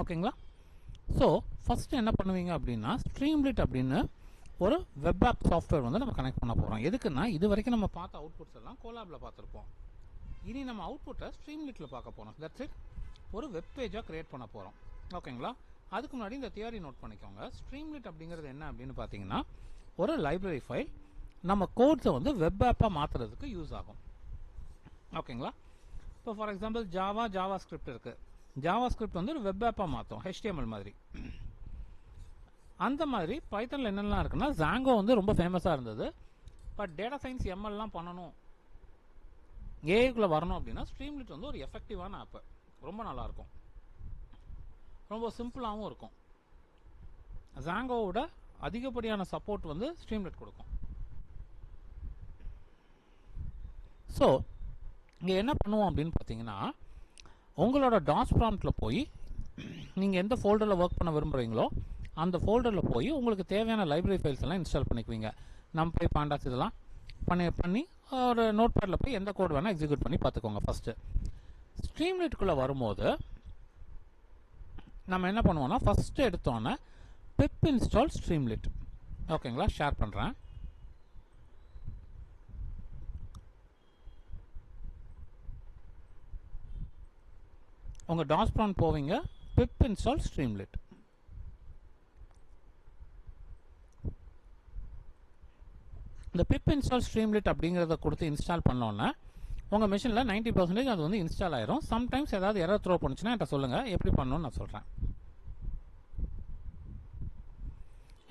ஓகேங்களா? So first என்ன பண்ணுவீங்க அப்படின்னா, ஸ்ட்ரீம்லிட் அப்படின்னு ஒரு வெப் ஆப் சாஃப்ட்வேர் வந்து நம்ம கனெக்ட் பண்ண போகிறோம். எதுக்குன்னா, இது வரைக்கும் நம்ம பார்த்த அவுட்புட்ஸ் எல்லாம் கோலாபில் பார்த்துருப்போம். இனி நம்ம அவுட்புட்டை ஸ்ட்ரீம்லிட்டில் பார்க்க போகிறோம். That's it. ஒரு வெப் பேஜாக க்ரியேட் பண்ண போகிறோம். ஓகேங்களா? அதுக்கு முன்னாடி இந்த தியரி நோட் பண்ணிக்கோங்க. ஸ்ட்ரீம்லிட் அப்படிங்கிறது என்ன அப்படின்னு பார்த்தீங்கன்னா, ஒரு லைப்ரரி ஃபைல் நம்ம கோட்ஸை வந்து வெப் ஆப்பாக மாற்றுறதுக்கு யூஸ் ஆகும். ஓகேங்களா? இப்போ ஃபார் எக்ஸாம்பிள் ஜாவா ஸ்கிரிப்ட் இருக்குது. ஜாவா ஸ்கிரிப்ட் வந்து ஒரு வெப் ஆப்பாக மாற்றும், HTML மாதிரி. அந்த மாதிரி பைத்தனில் என்னெல்லாம் இருக்குன்னா, ஜாங்கோ வந்து ரொம்ப ஃபேமஸாக இருந்தது. பட் டேட்டா சயின்ஸ் எம்எல்லாம் பண்ணணும், ஏஐக்குள்ளே வரணும் அப்படின்னா ஸ்ட்ரீம்லிட் வந்து ஒரு எஃபெக்டிவான ஆப்பு. ரொம்ப நல்லாயிருக்கும், ரொம்ப சிம்பிளாகவும் இருக்கும். ஜாங்கோவோட அதிகப்படியான சப்போர்ட் வந்து ஸ்ட்ரீம்லிட் கொடுக்கும். ஸோ இங்கே என்ன பண்ணுவோம் அப்படின்னு பார்த்தீங்கன்னா, உங்களோட டாஸ் ப்ராம்ப்டில் போய் நீங்கள் எந்த ஃபோல்டரில் ஒர்க் பண்ண விரும்புகிறீங்களோ அந்த ஃபோல்டரில் போய் உங்களுக்கு தேவையான லைப்ரரி ஃபைல்ஸ் எல்லாம் இன்ஸ்டால் பண்ணிக்குவீங்க. NumPy, Pandas இதெல்லாம் பண்ணி ஒரு நோட் பேடில் போய் எந்த கோட் வேணால் எக்ஸிக்யூட் பண்ணி பார்த்துக்கோங்க. ஃபஸ்ட்டு ஸ்ட்ரீம்லிட்குள்ளே வரும்போது நம்ம என்ன பண்ணுவோம்னா, ஃபஸ்ட்டு எடுத்தோன்னே pip install streamlit. ஓகேங்களா? ஷேர் பண்ணுறேன். உங்கள் டாஸ் ப்ராம்ப்ட் போவீங்க, pip install streamlit. இந்த pip install streamlit அப்படிங்கிறத கொடுத்து இன்ஸ்டால் பண்ணோன்னே உங்கள் மிஷினில் 90% அது வந்து இன்ஸ்டால் ஆயிரும். சம்டைம்ஸ் ஏதாவது எரர் த்ரோ பண்ணுச்சுன்னா என்கிட்ட சொல்லுங்கள், எப்படி பண்ணணும்னு நான் சொல்கிறேன்.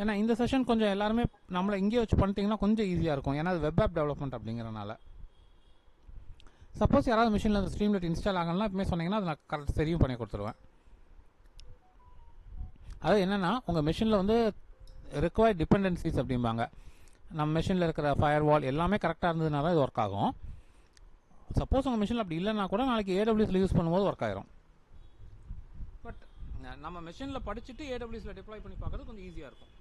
ஏன்னா இந்த செஷன் கொஞ்சம் எல்லாருமே நம்மளை இங்கேயே வச்சு பண்ணிட்டீங்கன்னா கொஞ்சம் ஈஸியாக இருக்கும். ஏன்னா அது வெப் ஆப் டெவலப்மெண்ட் அப்படிங்கிறனால. சப்போஸ் யாராவது மிஷினில் அந்த ஸ்ட்ரீம்லிட் இன்ஸ்டால் ஆகணும்னா எப்பவுமே சொன்னீங்கன்னா அது நான் கரெக்ட் சரியும் பண்ணி கொடுத்துருவேன். அது என்னென்னா, உங்கள் மிஷினில் வந்து ரிக்வயர்ட் டிபெண்டன்சிஸ் அப்படிம்பாங்க. நம்ம மிஷினில் இருக்கிற ஃபயர் வால் எல்லாமே கரெக்டாக இருந்ததுனால இது ஒர்க் ஆகும். சப்போஸ் உங்கள் மிஷினில் அப்படி இல்லைன்னா கூட நாளைக்கு AWSல யூஸ் பண்ணும்போது ஒர்க் ஆயிரும். பட் நம்ம மிஷினில் படிச்சுட்டு AWSல டிப்ளாய் பண்ணி பார்க்கறது கொஞ்சம் ஈஸியாக இருக்கும்.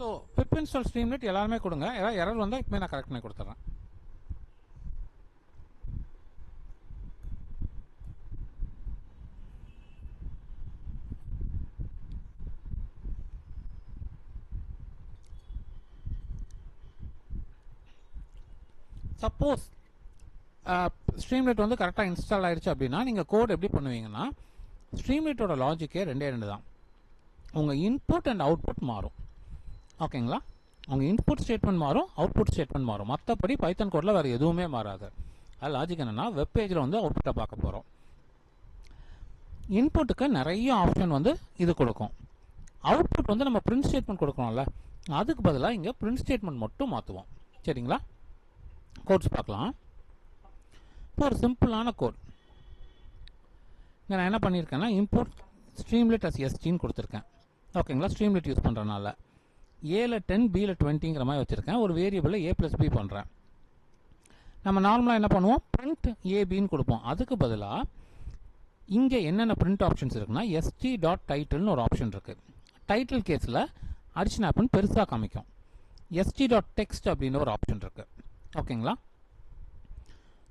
ஸோ pip install streamlit எல்லாருமே கொடுங்க. ஏதாவது எரர் வந்தால் இப்போ நான் கரெக்ட் பண்ணி கொடுத்துட்றேன். சப்போஸ் ஸ்ட்ரீம்லிட் வந்து கரெக்டாக இன்ஸ்டால் ஆயிடுச்சு அப்படின்னா நீங்கள் கோட் எப்படி பண்ணுவீங்கன்னா, ஸ்ட்ரீம்லிட்டோட லாஜிக்கே ரெண்டே தான். உங்கள் இன்புட் அண்ட் அவுட்புட் மாறும். ஓகேங்களா? உங்கள் இன்புட் ஸ்டேட்மெண்ட் மாறும், அவுட்புட் ஸ்டேட்மெண்ட் மாறும். மற்றபடி பைத்தன் கோடில் வேறு எதுவுமே மாறாது. அது லாஜிக் என்னென்னா, வெப் பேஜில் வந்து அவுட்புட்டை பார்க்க போகிறோம். இன்புட்டுக்கு நிறைய ஆப்ஷன் வந்து இது கொடுக்கும். அவுட்புட் வந்து நம்ம பிரிண்ட் ஸ்டேட்மெண்ட் கொடுக்கணும்ல, அதுக்கு பதிலாக இங்கே பிரிண்ட் ஸ்டேட்மெண்ட் மட்டும் மாற்றுவோம். சரிங்களா? கோட்ஸ் பார்க்கலாம். இப்போ ஒரு சிம்பிளான கோட் இங்கே நான் என்ன பண்ணியிருக்கேன்னா, இம்போர்ட் ஸ்ட்ரீம்லிட் as STன்னு கொடுத்துருக்கேன். ஓகேங்களா? ஸ்ட்ரீம்லிட் யூஸ் பண்ணுறனால ஏல 10 பியில் 20ங்கிற மாதிரி வச்சுருக்கேன். ஒரு வேரியபிளில் A+B பண்ணுறேன். நம்ம நார்மலாக என்ன பண்ணுவோம், பிரிண்ட் ABன்னு கொடுப்போம். அதுக்கு பதிலாக இங்கே என்னென்ன பிரிண்ட் ஆப்ஷன்ஸ் இருக்குன்னா, st.titleன்னு ஒரு ஆப்ஷன் இருக்குது. டைட்டில் கேஸில் அடிஷன் ஆப்னு பெருசாக காமிக்கும். st.text அப்படின்னு ஒரு ஆப்ஷன் இருக்குது. ஓகேங்களா?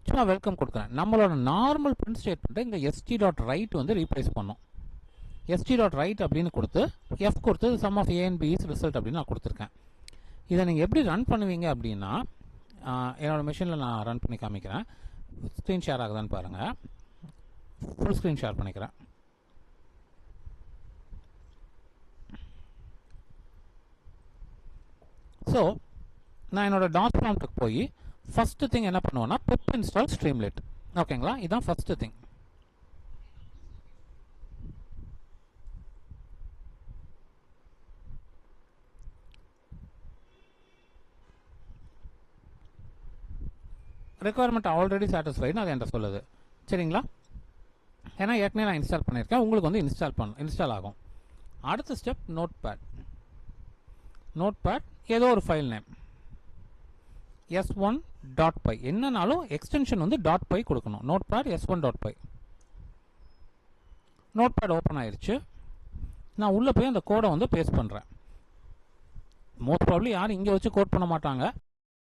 சும்மா வெல்கம் கொடுக்குறேன். நம்மளோட நார்மல் பிரிண்ட் ஸ்டேட்மெண்ட்டை இங்கே st.write வந்து ரீப்ளேஸ் பண்ணோம். st.write அப்படின்னு கொடுத்து எஃப் கொடுத்து sum of A and B is result அப்படின்னு நான் கொடுத்துருக்கேன். இதை நீங்கள் எப்படி ரன் பண்ணுவீங்க அப்படின்னா, என்னோடய மிஷினில் நான் ரன் பண்ணி காமிக்கிறேன். ஸ்க்ரீன் ஷேர் ஆகுதான்னு பாருங்கள். ஃபுல் ஸ்க்ரீன் ஷேர் பண்ணிக்கிறேன். ஸோ நான் என்னோட டாஸ் ப்ராம்ப்ட்டுக்கு போய் ஃபஸ்ட்டு திங் என்ன பண்ணுவேன்னா, pip install streamlit. ஓகேங்களா? இதுதான் ஃபஸ்ட்டு திங். ரெக்குவயர்மெண்ட் ஆல்ரெடி சாட்டிஸ்ஃபைடுன்னு அது என்கிட்ட சொல்லுது. சரிங்களா? ஏன்னா ஏற்கனவே நான் இன்ஸ்டால் பண்ணியிருக்கேன். உங்களுக்கு வந்து இன்ஸ்டால் ஆகும். அடுத்த ஸ்டெப் நோட்பேட் ஏதோ ஒரு ஃபைல் நேம் s1.py என்னன்னாலும் எக்ஸ்டென்ஷன் வந்து .py கொடுக்கணும். Notepad s1.py. நோட்பேட் ஓப்பன் ஆயிடுச்சு. நான் உள்ளே போய் அந்த கோடை வந்து பேஸ்ட் பண்ணுறேன். மோஸ்ட் ப்ராப்ளி யாரும் இங்கே வச்சு கோட் பண்ண மாட்டாங்க.